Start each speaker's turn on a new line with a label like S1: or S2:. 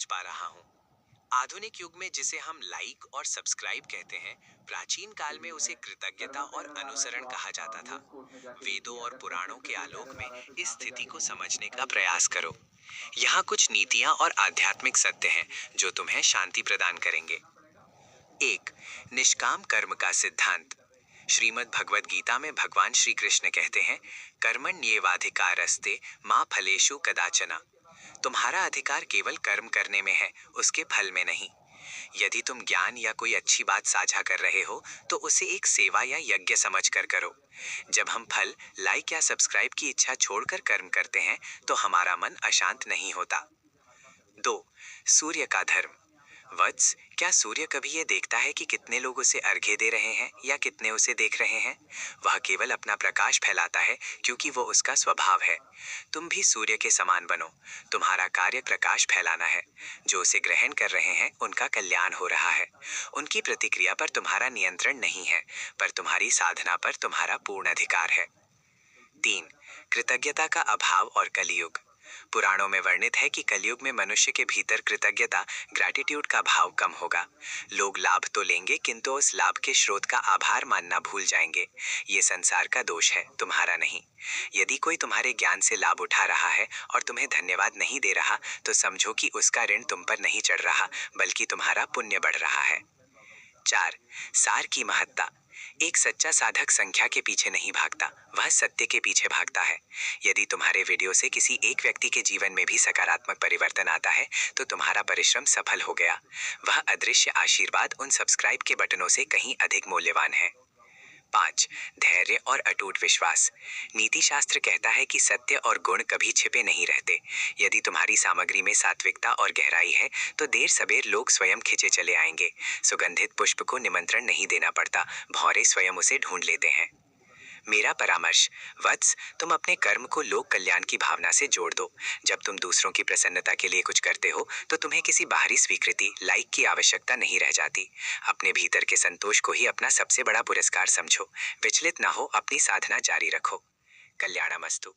S1: समझ पा रहा हूँ। आधुनिक युग में जिसे हम लाइक और सब्सक्राइब कहते हैं, प्राचीन काल में उसे कृतज्ञता और अनुसरण कहा जाता था। वेदों और पुराणों के आलोक में इस स्थिति को समझने का प्रयास करो। यहाँ कुछ नीतियाँ और आध्यात्मिक सत्य हैं जो तुम्हें शांति प्रदान करेंगे। एक, निष्काम कर्म का सिद्धांत। श्रीमद् भगवद गीता में भगवान श्री कृष्ण कहते हैं, कर्मण्येवाधिकारस्ते मा फलेषु कदाचन। तुम्हारा अधिकार केवल कर्म करने में है, उसके फल में नहीं। यदि तुम ज्ञान या कोई अच्छी बात साझा कर रहे हो तो उसे एक सेवा या यज्ञ समझकर करो। जब हम फल, लाइक या सब्सक्राइब की इच्छा छोड़कर कर्म करते हैं तो हमारा मन अशांत नहीं होता। 2, सूर्य का धर्म। वत्स, क्या सूर्य कभी ये देखता है कि कितने लोग उसे अर्घ्य दे रहे हैं या कितने उसे देख रहे हैं? वह केवल अपना प्रकाश फैलाता है क्योंकि वो उसका स्वभाव है। तुम भी सूर्य के समान बनो। तुम्हारा कार्य प्रकाश फैलाना है। जो उसे ग्रहण कर रहे हैं उनका कल्याण हो रहा है। उनकी प्रतिक्रिया पर तुम्हारा नियंत्रण नहीं है, पर तुम्हारी साधना पर तुम्हारा पूर्ण अधिकार है। 3, कृतज्ञता का अभाव और कलियुग। पुराणों में वर्णित है कि कलयुग में मनुष्य के भीतर कृतज्ञता, ग्रैटिट्यूड का भाव कम होगा। लोग लाभ तो लेंगे किंतु उस लाभ के स्रोत का आभार मानना भूल जाएंगे। ये संसार का दोष है, तुम्हारा नहीं। यदि कोई तुम्हारे ज्ञान से लाभ उठा रहा है और तुम्हें धन्यवाद नहीं दे रहा तो समझो कि उसका ऋण तुम पर नहीं चढ़ रहा, बल्कि तुम्हारा पुण्य बढ़ रहा है। 4, सार की महत्ता। एक सच्चा साधक संख्या के पीछे नहीं भागता, वह सत्य के पीछे भागता है। यदि तुम्हारे वीडियो से किसी एक व्यक्ति के जीवन में भी सकारात्मक परिवर्तन आता है तो तुम्हारा परिश्रम सफल हो गया। वह अदृश्य आशीर्वाद उन सब्सक्राइब के बटनों से कहीं अधिक मूल्यवान है। 5, धैर्य और अटूट विश्वास। नीति शास्त्र कहता है कि सत्य और गुण कभी छिपे नहीं रहते। यदि तुम्हारी सामग्री में सात्विकता और गहराई है तो देर सबेर लोग स्वयं खिंचे चले आएंगे। सुगंधित पुष्प को निमंत्रण नहीं देना पड़ता, भौरे स्वयं उसे ढूंढ लेते हैं। मेरा परामर्श, वत्स, तुम अपने कर्म को लोक कल्याण की भावना से जोड़ दो। जब तुम दूसरों की प्रसन्नता के लिए कुछ करते हो तो तुम्हें किसी बाहरी स्वीकृति, लाइक की आवश्यकता नहीं रह जाती। अपने भीतर के संतोष को ही अपना सबसे बड़ा पुरस्कार समझो। विचलित ना हो, अपनी साधना जारी रखो। कल्याणमस्तु।